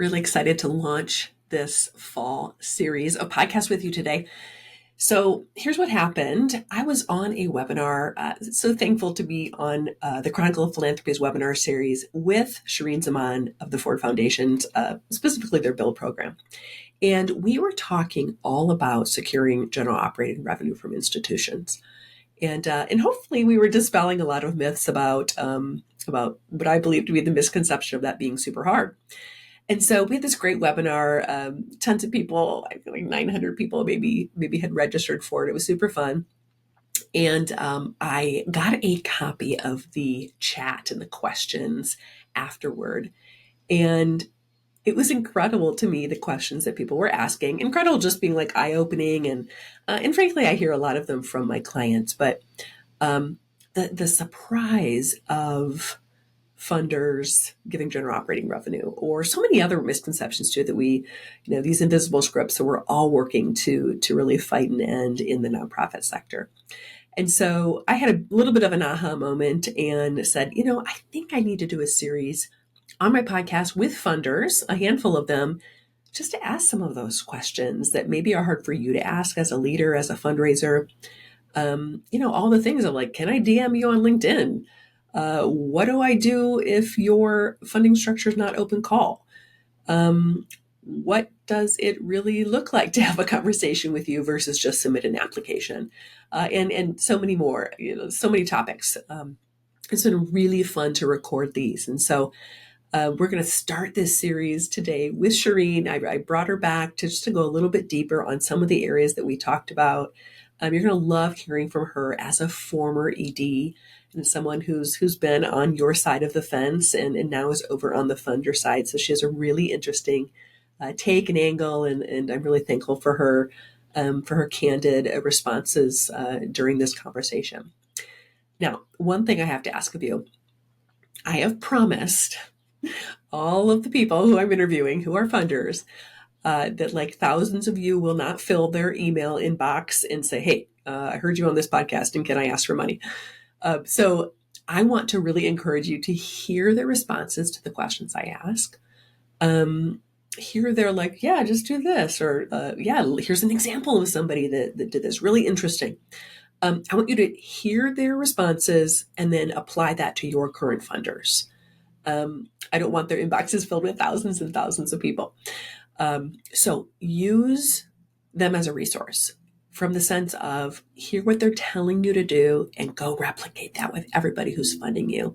Really excited to launch this fall series of podcasts with you today. So here's what happened. I was on a webinar, so thankful to be on the Chronicle of Philanthropy's webinar series with Shireen Zaman of the Ford Foundation's, specifically their Build program. And we were talking all about securing general operating revenue from institutions. And hopefully we were dispelling a lot of myths about what I believe to be the misconception of that being super hard. And so we had this great webinar. Tons of people, I feel like 900 people maybe had registered for it. It was super fun. And I got a copy of the chat and the questions afterward. And it was incredible to me, the questions that people were asking. Incredible just being like eye-opening. And frankly, I hear a lot of them from my clients. But the surprise of funders giving general operating revenue, or so many other misconceptions too that we, these invisible scripts that we're all working to really fight and end in the nonprofit sector. And so I had a little bit of an aha moment and said, I think I need to do a series on my podcast with funders, a handful of them, just to ask some of those questions that maybe are hard for you to ask as a leader, as a fundraiser. All the things of like, can I DM you on LinkedIn? What do I do if your funding structure is not open call? What does it really look like to have a conversation with you versus just submit an application? And so many more, so many topics. It's been really fun to record these. And so we're going to start this series today with Shireen. I brought her back to go a little bit deeper on some of the areas that we talked about. You're going to love hearing from her as a former ED and someone who's been on your side of the fence and now is over on the funder side. So she has a really interesting take and angle, and I'm really thankful for her candid responses during this conversation. Now, one thing I have to ask of you, I have promised all of the people who I'm interviewing who are funders that like thousands of you will not fill their email inbox and say, hey, I heard you on this podcast and can I ask for money? So I want to really encourage you to hear the responses to the questions I ask. Here they're like, yeah, just do this. Or here's an example of somebody that did this. Really interesting. I want you to hear their responses and then apply that to your current funders. I don't want their inboxes filled with thousands and thousands of people. So use them as a resource from the sense of hear what they're telling you to do and go replicate that with everybody who's funding you.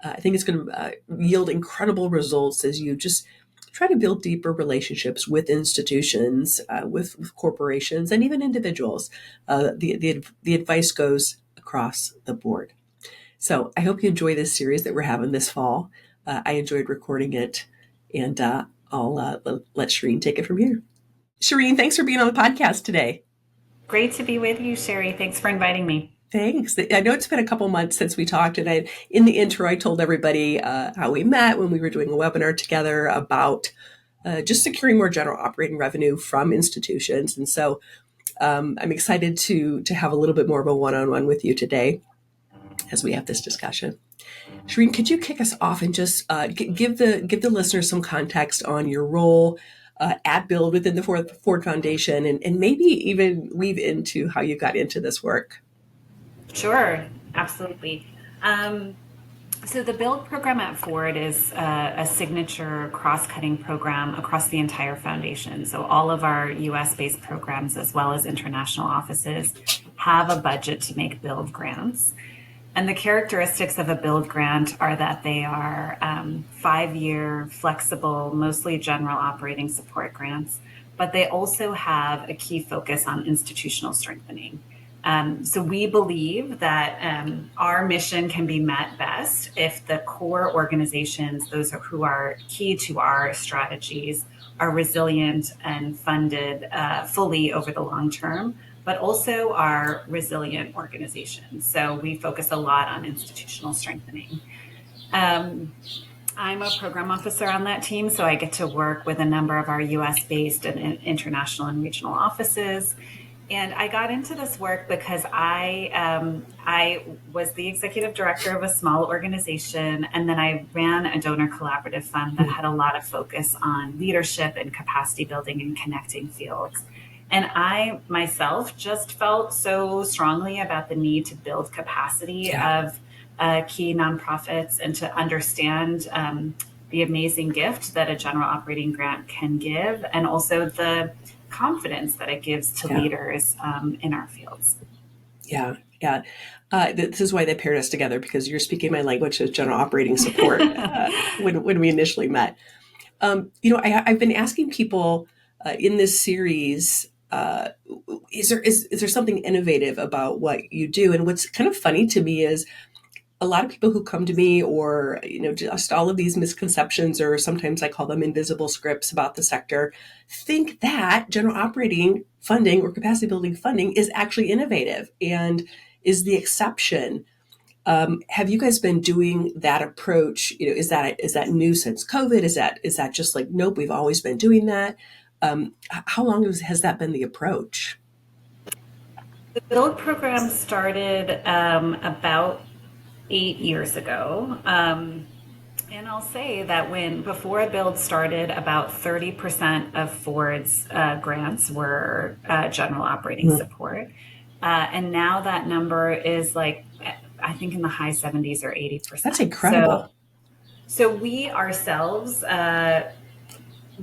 I think it's going to yield incredible results as you just try to build deeper relationships with institutions, with corporations, and even individuals. The advice goes across the board. So I hope you enjoy this series that we're having this fall. I enjoyed recording it, and I'll let Shireen take it from here. Shireen, thanks for being on the podcast today. Great to be with you, Sherry. Thanks for inviting me. Thanks. I know it's been a couple months since we talked, and in the intro, I told everybody how we met when we were doing a webinar together about just securing more general operating revenue from institutions. And so I'm excited to have a little bit more of a one-on-one with you today as we have this discussion. Shireen, could you kick us off and just give the listeners some context on your role at Build within the Ford Foundation, and maybe even weave into how you got into this work? Sure, absolutely. So the Build program at Ford is a signature cross-cutting program across the entire foundation. So all of our US-based programs, as well as international offices, have a budget to make Build grants. And the characteristics of a Build grant are that they are 5-year, flexible, mostly general operating support grants, but they also have a key focus on institutional strengthening. So we believe that our mission can be met best if the core organizations, those who are key to our strategies, are resilient and funded fully over the long term, but also are resilient organizations. So we focus a lot on institutional strengthening. I'm a program officer on that team, so I get to work with a number of our US-based and international and regional offices. And I got into this work because I was the executive director of a small organization, and then I ran a donor collaborative fund that Mm. had a lot of focus on leadership and capacity building and connecting fields. And I myself just felt so strongly about the need to build capacity Yeah. of key nonprofits and to understand the amazing gift that a general operating grant can give, and also the confidence that it gives to Yeah. leaders in our fields. Yeah. Yeah. This is why they paired us together, because you're speaking my language as general operating support when we initially met. I've been asking people in this series, is there something innovative about what you do? And what's kind of funny to me is a lot of people who come to me, or just all of these misconceptions, or sometimes I call them invisible scripts about the sector, think that general operating funding or capacity building funding is actually innovative and is the exception. Have you guys been doing that approach? Is that new since COVID? Is that just like, nope, we've always been doing that? How long has that been the approach? The build program started about 8 years ago. And I'll say that when before Build started, about 30% of Ford's grants were general operating Mm. support. And now that number is like, I think in the high 70s or That's 80%. incredible. So we ourselves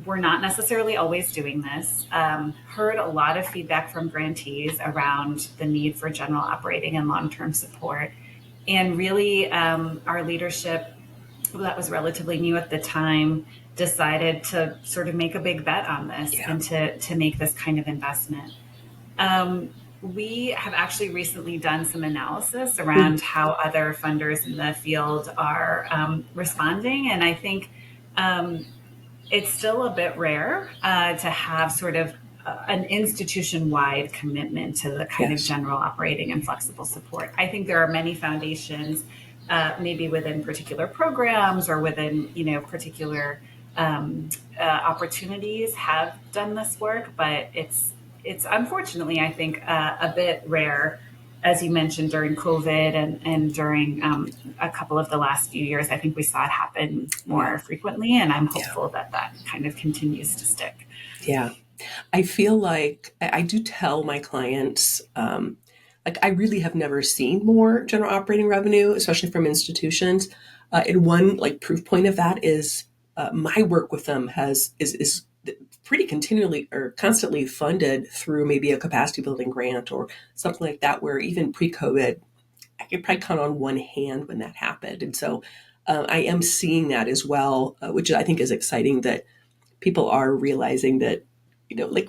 were not necessarily always doing this. Heard a lot of feedback from grantees around the need for general operating and long term support. And really, our leadership, that was relatively new at the time, decided to sort of make a big bet on this Yeah. and to make this kind of investment. Um, we have actually recently done some analysis Mm. around how other funders in the field are responding. And I think it's still a bit rare to have sort of an institution-wide commitment to the kind of Yes. general operating and flexible support. I think there are many foundations, maybe within particular programs or within particular opportunities, have done this work, but it's unfortunately, I think, a bit rare. As you mentioned, during COVID and during a couple of the last few years, I think we saw it happen Yeah. more frequently, and I'm Yeah. hopeful that that kind of continues to stick. Yeah. I feel like I do tell my clients, like, I really have never seen more general operating revenue, especially from institutions. And one like proof point of that is my work with them is pretty continually or constantly funded through maybe a capacity building grant or something like that. Where even pre-COVID, I could probably count on one hand when that happened. And so I am seeing that as well, which I think is exciting, that people are realizing that, like,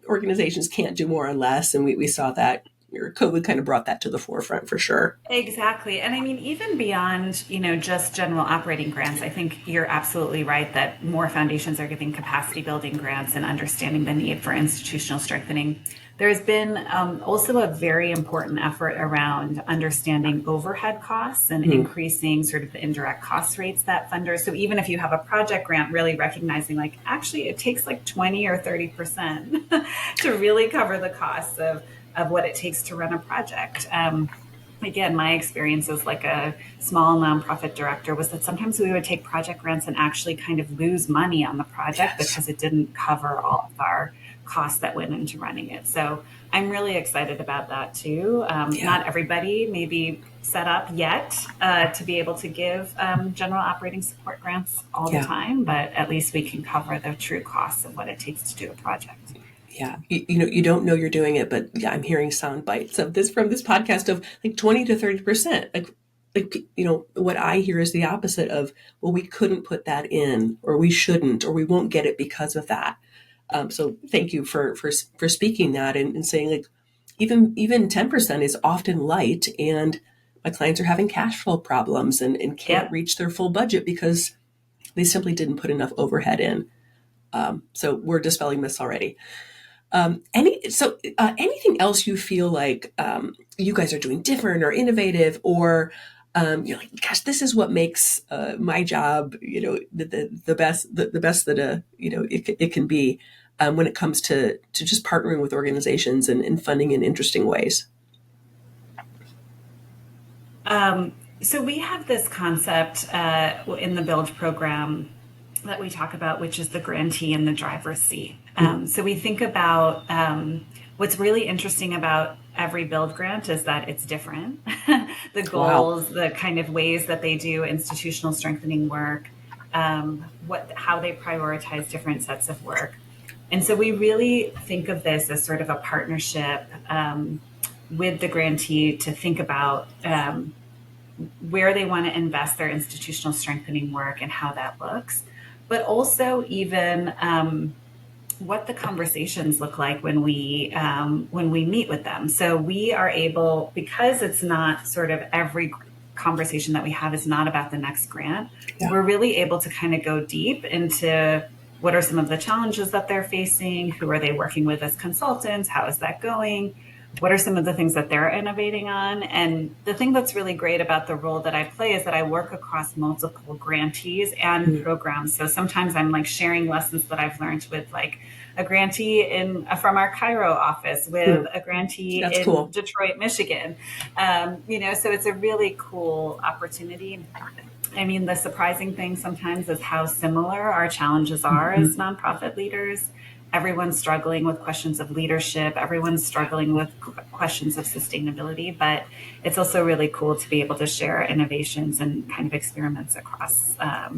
organizations can't do more or less. And we saw that, or COVID kind of brought that to the forefront for sure. Exactly. And I mean, even beyond, just general operating grants, I think you're absolutely right that more foundations are giving capacity building grants and understanding the need for institutional strengthening. There's been also a very important effort around understanding overhead costs and Mm. increasing sort of the indirect cost rates that funders. So even if you have a project grant, really recognizing like actually it takes like 20 or 30% to really cover the costs of what it takes to run a project. Again, my experience as like a small nonprofit director was that sometimes we would take project grants and actually kind of lose money on the project Yes. because it didn't cover all of our costs that went into running it. So I'm really excited about that too. Yeah. Not everybody may be set up yet to be able to give general operating support grants all the Yeah. time, but at least we can cover the true costs of what it takes to do a project. Yeah. You don't know you're doing it, but yeah, I'm hearing sound bites of this from this podcast of like 20 to 30%. What I hear is the opposite of, well, we couldn't put that in, or we shouldn't, or we won't get it because of that. So thank you for speaking that, and saying, like, even 10% is often light, and my clients are having cash flow problems and can't Yep. reach their full budget because they simply didn't put enough overhead in. So we're dispelling this already. Anything else you feel like you guys are doing different or innovative, or you're like, gosh, this is what makes my job, the best, the best that it can be. when it comes to just partnering with organizations and funding in interesting ways? So we have this concept in the Build program that we talk about, which is the grantee in the driver's seat. So we think about what's really interesting about every Build grant is that it's different. The Wow. goals, the kind of ways that they do institutional strengthening work, how they prioritize different sets of work. And so we really think of this as sort of a partnership with the grantee to think about where they want to invest their institutional strengthening work and how that looks, but also even what the conversations look like when we meet with them. So we are able, because it's not sort of every conversation that we have is not about the next grant, Yeah. we're really able to kind of go deep into what are some of the challenges that they're facing, who are they working with as consultants, how is that going, what are some of the things that they're innovating on. And the thing that's really great about the role that I play is that I work across multiple grantees and programs. So sometimes I'm like sharing lessons that I've learned with like a grantee from our Cairo office, with a grantee That's in cool. Detroit, Michigan. So it's a really cool opportunity. I mean, the surprising thing sometimes is how similar our challenges are as nonprofit leaders. Everyone's struggling with questions of leadership. Everyone's struggling with questions of sustainability, but it's also really cool to be able to share innovations and kind of experiments across Yeah,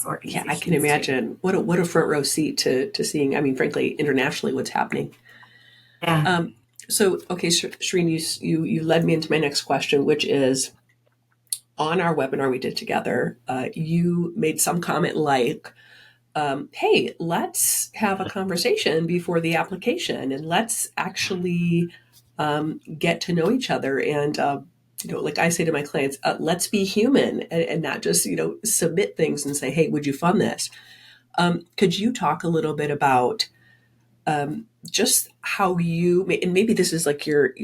organizations I can imagine. too. What a front row seat to seeing. I mean, frankly, internationally, what's happening. Yeah. So, okay, Shireen, you led me into my next question, which is on our webinar we did together. You made some comment like, "Hey, let's have a conversation before the application, and let's actually get to know each other." And like I say to my clients, let's be human and not just submit things and say, "Hey, would you fund this?" Could you talk a little bit about just how you, and maybe this is like your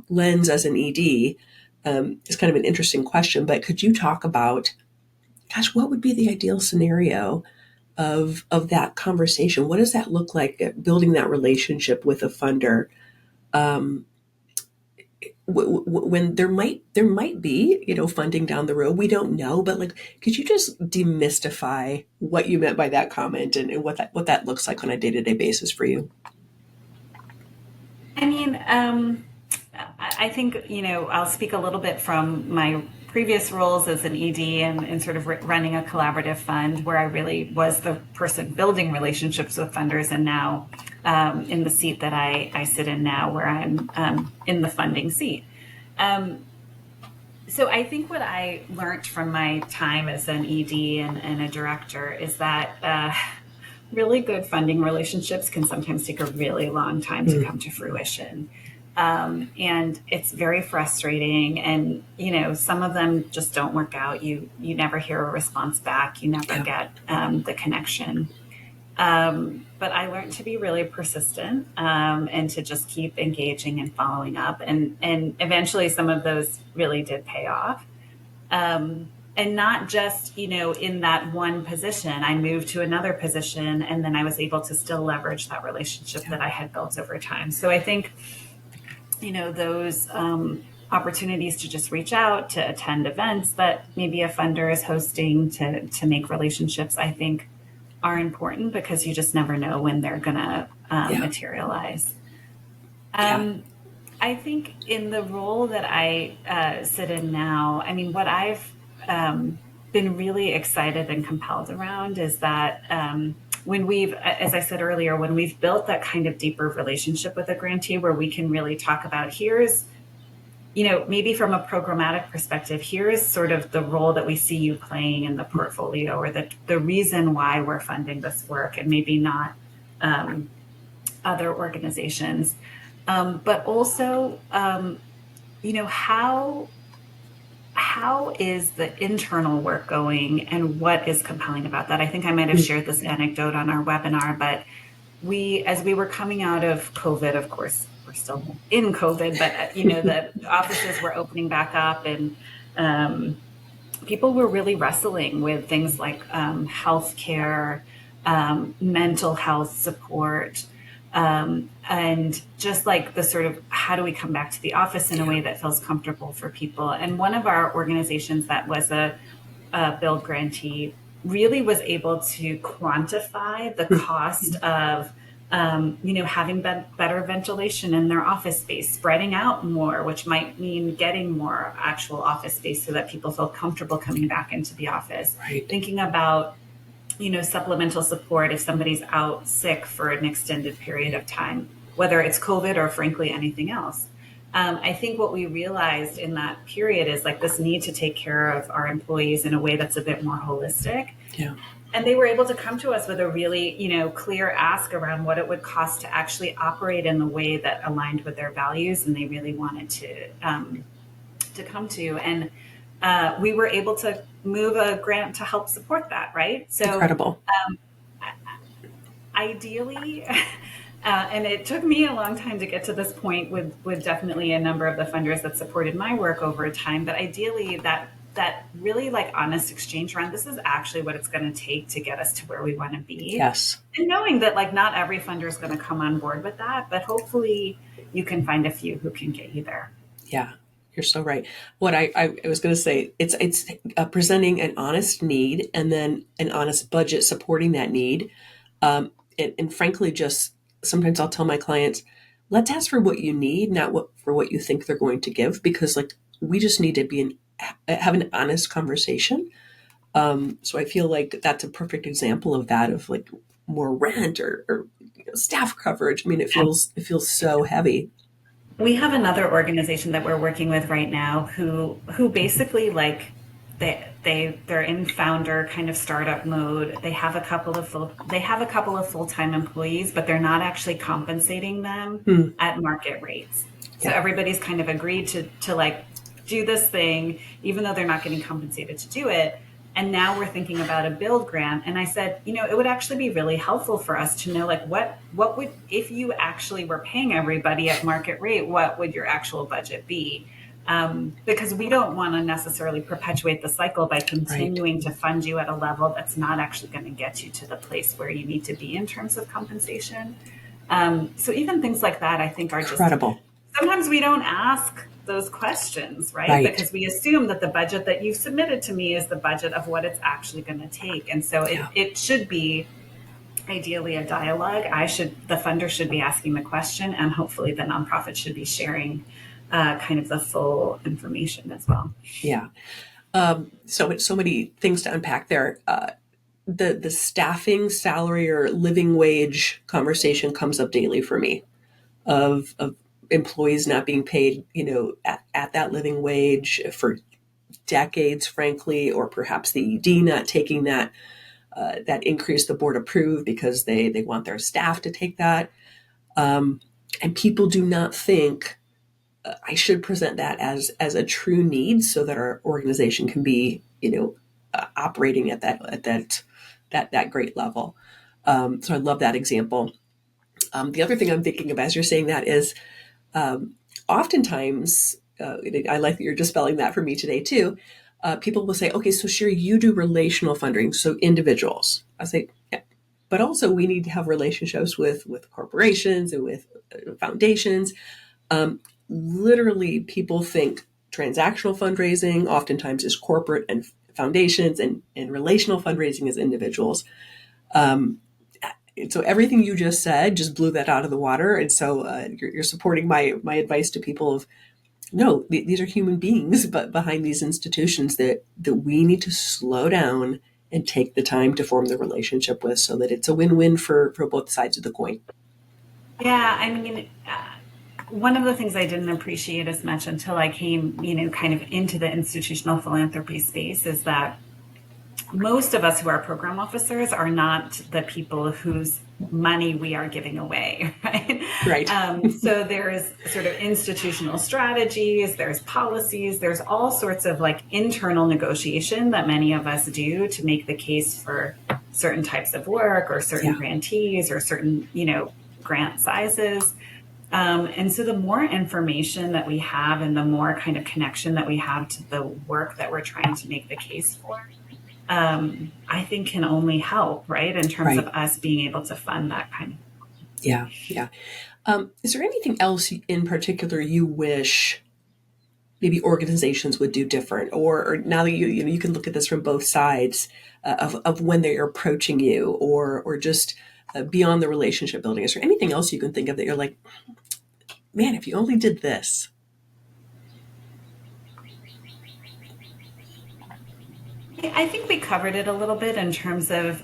lens as an ED, is kind of an interesting question, but could you talk about, gosh, what would be the ideal scenario of that conversation? What does that look like? Building that relationship with a funder, um, when there might be funding down the road, we don't know, but like, could you just demystify what you meant by that comment and what that looks like on a day-to-day basis for you? I mean, I think, I'll speak a little bit from my previous roles as an ED and sort of running a collaborative fund where I really was the person building relationships with funders, and now in the seat that I sit in now where I'm in the funding seat. So I think what I learned from my time as an ED and a director is that really good funding relationships can sometimes take a really long time to come to fruition. And it's very frustrating. And, some of them just don't work out. You never hear a response back. You never Yeah. get the connection. But I learned to be really persistent and to just keep engaging and following up. And eventually some of those really did pay off. And not just, in that one position. I moved to another position, and then I was able to still leverage that relationship that I had built over time. So I think, those opportunities to just reach out, to attend events that maybe a funder is hosting, to make relationships, I think are important, because you just never know when they're going to Yeah. materialize. Yeah. I think in the role that I sit in now, I mean, what I've been really excited and compelled around is that when as I said earlier, when we've built that kind of deeper relationship with a grantee where we can really talk about, here's, maybe from a programmatic perspective, here is sort of the role that we see you playing in the portfolio, or the reason why we're funding this work, and maybe not other organizations. But also, how is the internal work going, and what is compelling about that? I think I might have shared this anecdote on our webinar, but as we were coming out of COVID, of course, we're still in COVID, but the offices were opening back up, and people were really wrestling with things like healthcare, mental health support, and just like the sort of how do we come back to the office in a Yeah. way that feels comfortable for people. And one of our organizations that was a build grantee really was able to quantify the cost of having better ventilation in their office space, spreading out more, which might mean getting more actual office space so that people feel comfortable coming back into the office. Right. Thinking about supplemental support if somebody's out sick for an extended period of time, whether it's COVID or frankly anything else. I think what we realized in that period is like this need to take care of our employees in a way that's a bit more holistic. Yeah. And they were able to come to us with a really, clear ask around what it would cost to actually operate in the way that aligned with their values, and they really wanted to come to. And we were able to move a grant to help support that, right? So Incredible. ideally, and it took me a long time to get to this point with definitely a number of the funders that supported my work over time, but ideally that really like honest exchange around this is actually what it's going to take to get us to where we want to be. Yes. And knowing that like not every funder is going to come on board with that, but hopefully you can find a few who can get you there. Yeah. You're so right. What I was going to say, it's presenting an honest need and then an honest budget supporting that need. And frankly, just sometimes I'll tell my clients, let's ask for what you need, not for what you think they're going to give, because like we just need to have an honest conversation. So I feel like that's a perfect example of that, of like more rent or staff coverage. I mean, it feels so heavy. We have another organization that we're working with right now who basically like they're in founder kind of startup mode. They have a couple of full-time employees, but they're not actually compensating them at market rates. So everybody's kind of agreed to like do this thing, even though they're not getting compensated to do it. And now we're thinking about a build grant. And I said, it would actually be really helpful for us to know, like, what would, if you actually were paying everybody at market rate, what would your actual budget be? Because we don't want to necessarily perpetuate the cycle by continuing to fund you at a level that's not actually going to get you to the place where you need to be in terms of compensation. So even things like that, I think, are just incredible. Sometimes we don't ask those questions, right? Because we assume that the budget that you've submitted to me is the budget of what it's actually going to take. And so it should be ideally a dialogue. The funder should be asking the question, and hopefully the nonprofit should be sharing kind of the full information as well. Yeah. So many things to unpack there. The staffing, salary, or living wage conversation comes up daily for me, of employees not being paid, at that living wage for decades, frankly, or perhaps the ED not taking that increase the board approved because they want their staff to take that. And people do not think I should present that as a true need so that our organization can be, operating at that great level. So I love that example. The other thing I'm thinking of as you're saying that is, oftentimes, I like that you're dispelling that for me today too. People will say, okay, so Sherry, you do relational funding, so individuals. I say, yeah, but also we need to have relationships with corporations and with foundations. Literally, people think transactional fundraising oftentimes is corporate and foundations, and relational fundraising is individuals. So everything you just said just blew that out of the water. And so you're supporting my advice to people of, no, these are human beings, but behind these institutions that we need to slow down and take the time to form the relationship with, so that it's a win-win for both sides of the coin. Yeah, I mean, one of the things I didn't appreciate as much until I came, kind of into the institutional philanthropy space is that most of us who are program officers are not the people whose money we are giving away, right? Right. So there's sort of institutional strategies, there's policies, there's all sorts of like internal negotiation that many of us do to make the case for certain types of work or certain grantees or certain, grant sizes. And so the more information that we have and the more kind of connection that we have to the work that we're trying to make the case for, I think can only help, right, in terms of Right. us being able to fund that kind of. Yeah. Yeah. Is there anything else in particular you wish maybe organizations would do different, or now that you can look at this from both sides of when they're approaching you, or just beyond the relationship building? Is there anything else you can think of that you're like, man, if you only did this? I think we covered it a little bit in terms of,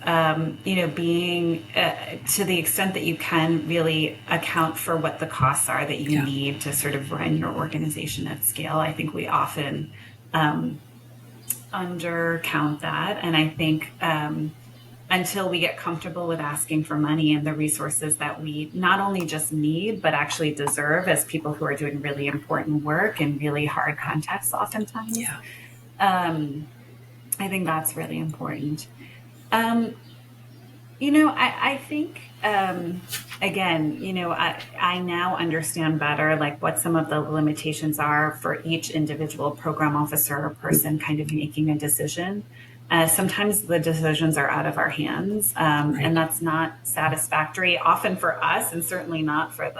being to the extent that you can really account for what the costs are that you Yeah. need to sort of run your organization at scale. I think we often undercount that. And I think until we get comfortable with asking for money and the resources that we not only just need, but actually deserve as people who are doing really important work in really hard contexts, oftentimes, Yeah. um, I think that's really important. Um, I think, again, I now understand better like what some of the limitations are for each individual program officer or person kind of making a decision. Sometimes the decisions are out of our hands, and Right. that's not satisfactory, often for us, and certainly not for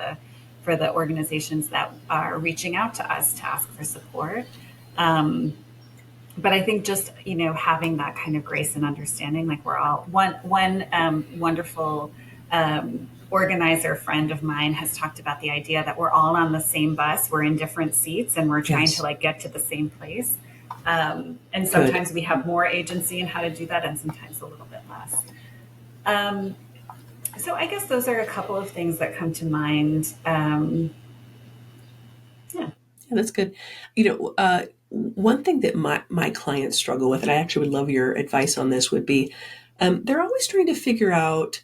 the organizations that are reaching out to us to ask for support. But I think just having that kind of grace and understanding, like we're all one wonderful organizer friend of mine has talked about the idea that we're all on the same bus, we're in different seats, and we're trying to Yes. like get to the same place. And Good. sometimes we have more agency in how to do that, and sometimes a little bit less. Um, so I guess those are a couple of things that come to mind. Yeah. Yeah, that's good. One thing that my clients struggle with, and I actually would love your advice on this, would be they're always trying to figure out,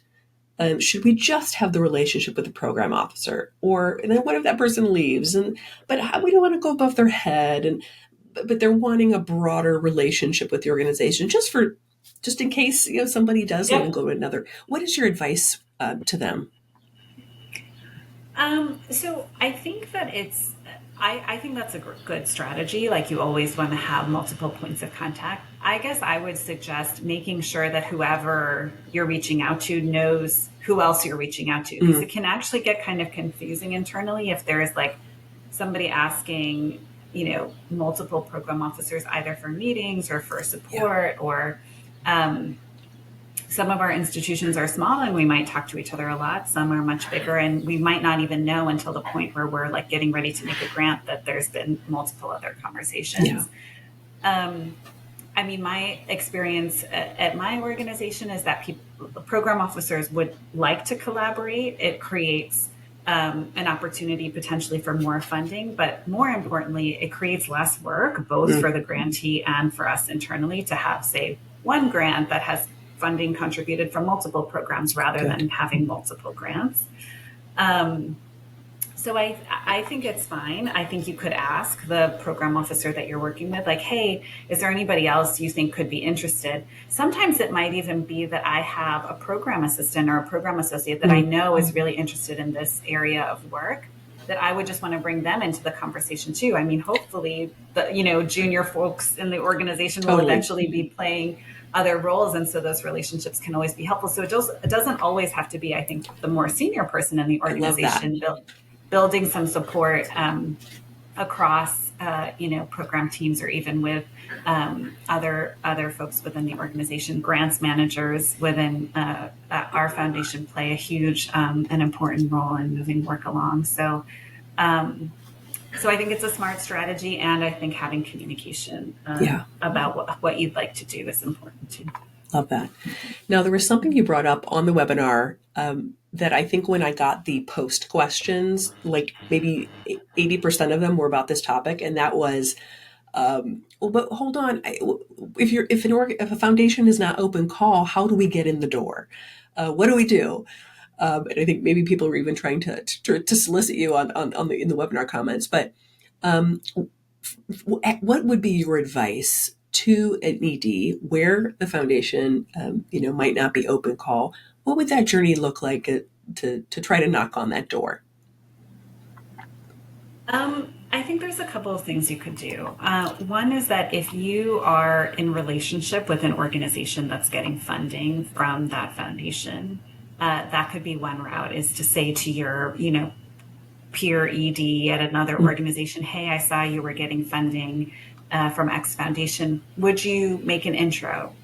should we just have the relationship with the program officer, or and then what if that person leaves? And but how, we don't want to go above their head, and but they're wanting a broader relationship with the organization, just in case somebody does leave and Yep. go to another. What is your advice to them? So I think that I think that's a good strategy. Like you always want to have multiple points of contact. I guess I would suggest making sure that whoever you're reaching out to knows who else you're reaching out to, because Mm, it can actually get kind of confusing internally if there's like somebody asking, multiple program officers either for meetings or for yeah, support or, um, some of our institutions are small and we might talk to each other a lot. Some are much bigger and we might not even know until the point where we're like getting ready to make a grant that there's been multiple other yeah, conversations. Um, I mean, my experience at my organization is that program officers would like to collaborate. It creates an opportunity potentially for more funding, but more importantly, it creates less work, both mm, for the grantee and for us internally to have, say, one grant that has funding contributed from multiple programs rather good. than having multiple grants. Um, so I think it's fine. I think you could ask the program officer that you're working with, like, hey, is there anybody else you think could be interested? Sometimes it might even be that I have a program assistant or a program associate that I Mm, know is really interested in this area of work, that I would just want to bring them into the conversation too. I mean, hopefully the junior folks in the organization will totally. eventually be playing other roles, and so those relationships can always be helpful. So it doesn't always have to be, I think, the more senior person in the I love that. organization building some support across program teams or even with other folks within the organization. Grants managers within our foundation play a huge and important role in moving work along. Um, so I think it's a smart strategy, and I think having communication Yeah, about what you'd like to do is important too. love that. Now, there was something you brought up on the webinar that I think when I got the post questions, like maybe 80% of them were about this topic, and that was, well, but hold on, if a foundation is not open call, how do we get in the door? What do we do? And I think maybe people were even trying to solicit you on the in the webinar comments. But um, what would be your advice to an ED where the foundation, might not be open call? What would that journey look like to try to knock on that door? I think there's a couple of things you could do. One is that if you are in relationship with an organization that's getting funding from that foundation, that could be one route, is to say to your, peer ED at another organization, hey, I saw you were getting funding from X Foundation. Would you make an intro?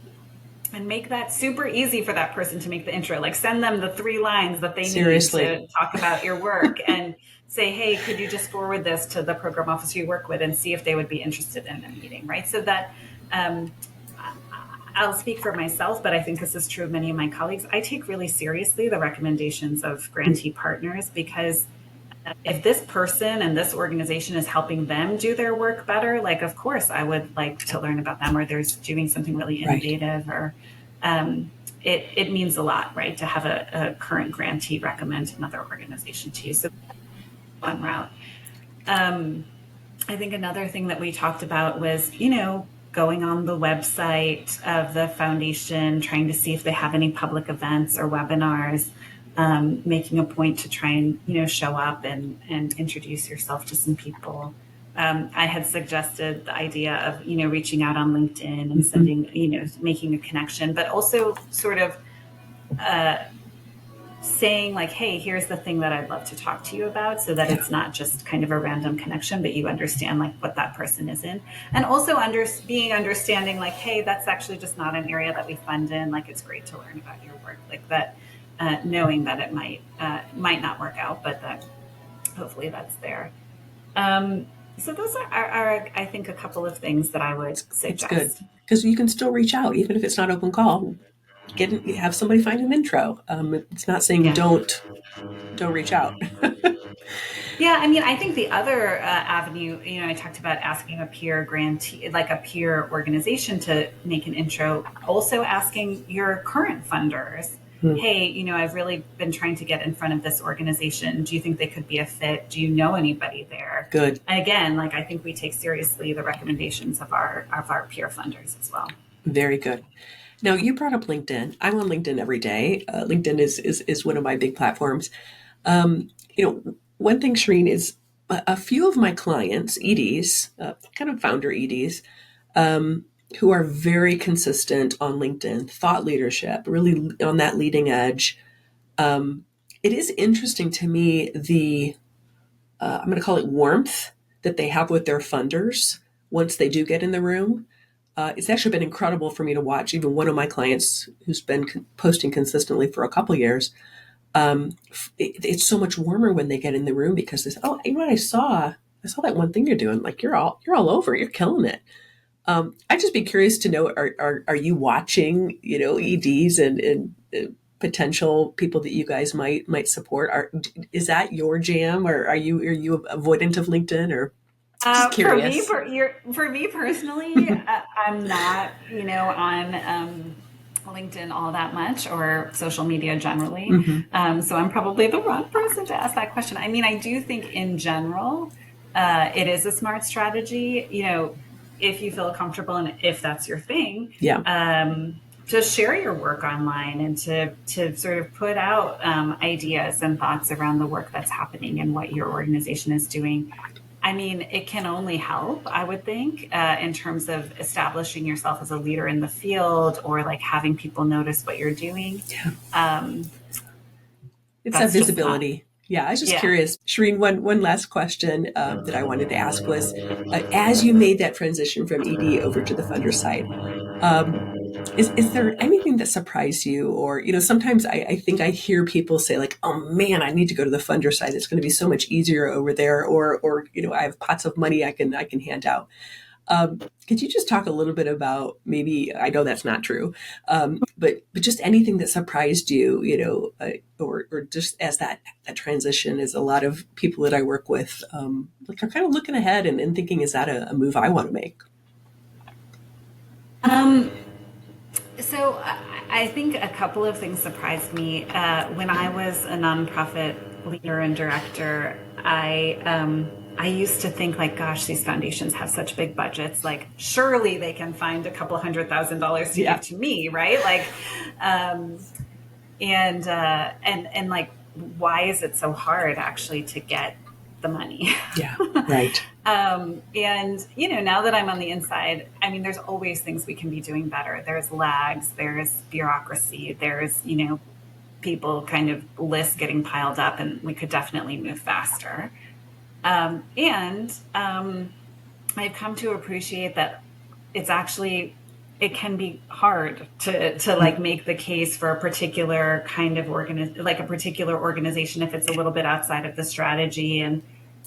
And make that super easy for that person to make the intro. Like send them the 3 lines that they need Seriously. to talk about your work and say, hey, could you just forward this to the program officer you work with and see if they would be interested in a meeting, right? So that I'll speak for myself, but I think this is true of many of my colleagues. I take really seriously the recommendations of grantee partners, because if this person and this organization is helping them do their work better, like, of course, I would like to learn about them, or there's doing something really innovative, or it means a lot, right, to have a current grantee recommend another organization to you. So one route. I think another thing that we talked about was, going on the website of the foundation, trying to see if they have any public events or webinars, making a point to try and, show up and introduce yourself to some people. I had suggested the idea of, reaching out on LinkedIn and sending, making a connection, but also sort of saying like, hey, here's the thing that I'd love to talk to you about, so that it's not just kind of a random connection, but you understand like what that person is in. And also being understanding like, hey, that's actually just not an area that we fund in. Like, it's great to learn about your work, like that, knowing that it might not work out, but that hopefully that's there. So those are, I think, a couple of things that I would It's suggest. good because you can still reach out, even if it's not open call. Have somebody find an intro. It's not saying don't reach out. Yeah, I mean, I think the other avenue, I talked about asking a peer grantee, like a peer organization, to make an intro. Also asking your current funders, hey, I've really been trying to get in front of this organization. Do you think they could be a fit? Do you know anybody there? Good. And again, like, I think we take seriously the recommendations of our peer funders as well. Very good. Now, you brought up LinkedIn. I'm on LinkedIn every day. LinkedIn is one of my big platforms. One thing, Shireen, is a few of my clients, EDs, kind of founder EDs, who are very consistent on LinkedIn, thought leadership, really on that leading edge. It is interesting to me I'm going to call it warmth that they have with their funders once they do get in the room. It's actually been incredible for me to watch. Even one of my clients who's been posting consistently for a couple of years, it's so much warmer when they get in the room, because they say, "Oh, you know what? I saw that one thing you're doing. Like, you're all over. You're killing it." I'd just be curious to know: are you watching, EDs and potential people that you guys might support? Is that your jam, or are you avoidant of LinkedIn, or just curious? For me personally, I'm not, on LinkedIn all that much, or social media generally. So I'm probably the wrong person to ask that question. I mean, I do think in general, it is a smart strategy, if you feel comfortable and if that's your thing. To share your work online and to sort of put out ideas and thoughts around the work that's happening and what your organization is doing. I mean, it can only help, I would think, in terms of establishing yourself as a leader in the field, or like having people notice what you're doing. It's that visibility. I was just curious. Shireen, one last question that I wanted to ask was, as you made that transition from ED over to the funder side, is there anything that surprised you? Or, sometimes I think I hear people say like, oh man, I need to go to the funder side. It's going to be so much easier over there. Or I have pots of money I can hand out. Could you just talk a little bit about, maybe, I know that's not true, but just anything that surprised you, or just as that transition, is a lot of people that I work with, like, are kind of looking ahead and thinking, is that a move I want to make? So I think a couple of things surprised me. When I was a nonprofit leader and director, I used to think like, gosh, these foundations have such big budgets. Like, surely they can find a couple $100,000 to give to me, right? Like, and like, why is it so hard actually to get the money? Yeah, right. And, now that I'm on the inside, I mean, there's always things we can be doing better. There's lags, there's bureaucracy, there's, people kind of lists getting piled up, and we could definitely move faster. And I've come to appreciate that it's actually it can be hard to like make the case for a particular kind of like a particular organization if it's a little bit outside of the strategy. And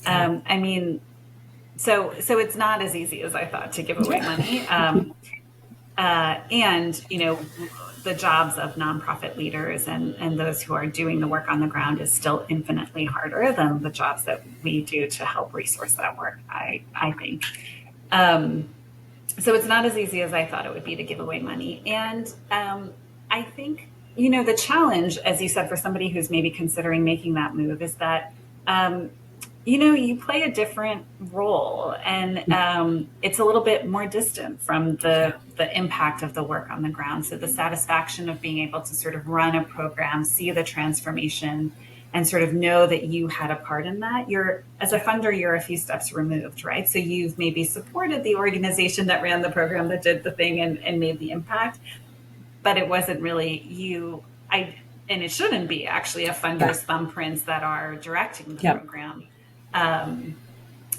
I mean, so it's not as easy as I thought to give away money. And the jobs of nonprofit leaders and those who are doing the work on the ground is still infinitely harder than the jobs that we do to help resource that work, I think. So it's not as easy as I thought it would be to give away money. And I think, the challenge, as you said, for somebody who's maybe considering making that move is that, you play a different role, and it's a little bit more distant from the impact of the work on the ground. So the satisfaction of being able to sort of run a program, see the transformation, and sort of know that you had a part in that. As a funder, you're a few steps removed, right? So you've maybe supported the organization that ran the program, that did the thing and made the impact, but it wasn't really you. And it shouldn't be actually a funder's thumbprints that are directing the program.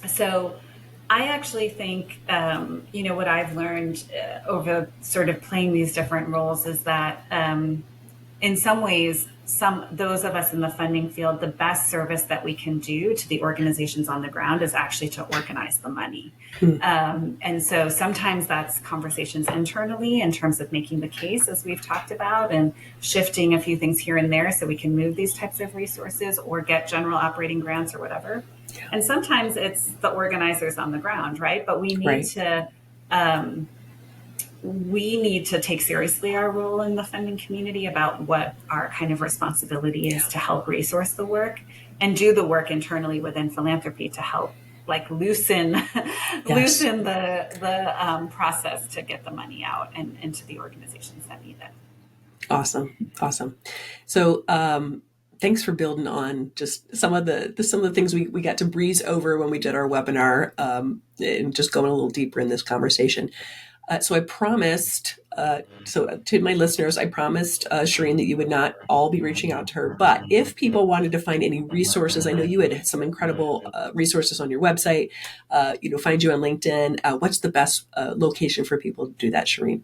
So I actually think, what I've learned over sort of playing these different roles is that in some ways, those of us in the funding field, the best service that we can do to the organizations on the ground is actually to organize the money. And so sometimes that's conversations internally in terms of making the case, as we've talked about, and shifting a few things here and there so we can move these types of resources or get general operating grants or whatever. And sometimes it's the organizers on the ground, right? But we need to take seriously our role in the funding community about what our kind of responsibility is to help resource the work and do the work internally within philanthropy to help like loosen the process to get the money out and into the organizations that need it. Awesome. So thanks for building on just some of the things we got to breeze over when we did our webinar, and just going a little deeper in this conversation. So I promised, to my listeners, I promised Shireen that you would not all be reaching out to her. But if people wanted to find any resources, I know you had some incredible resources on your website, find you on LinkedIn. What's the best location for people to do that, Shireen?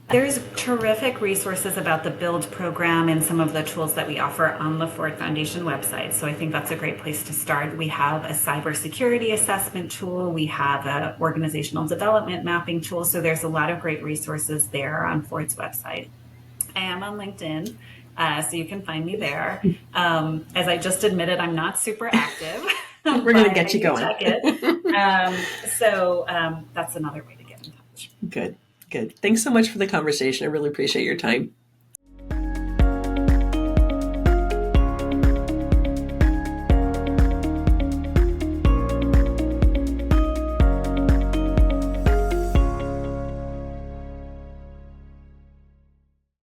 There's terrific resources about the Build program and some of the tools that we offer on the Ford Foundation website. So I think that's a great place to start. We have a cybersecurity assessment tool. We have an organizational development mapping tool. So there's a lot of great resources there on Ford's website. I am on LinkedIn, so you can find me there. As I just admitted, I'm not super active. We're going to get you going. Check it. So that's another way to get in touch. Good. Thanks so much for the conversation. I really appreciate your time.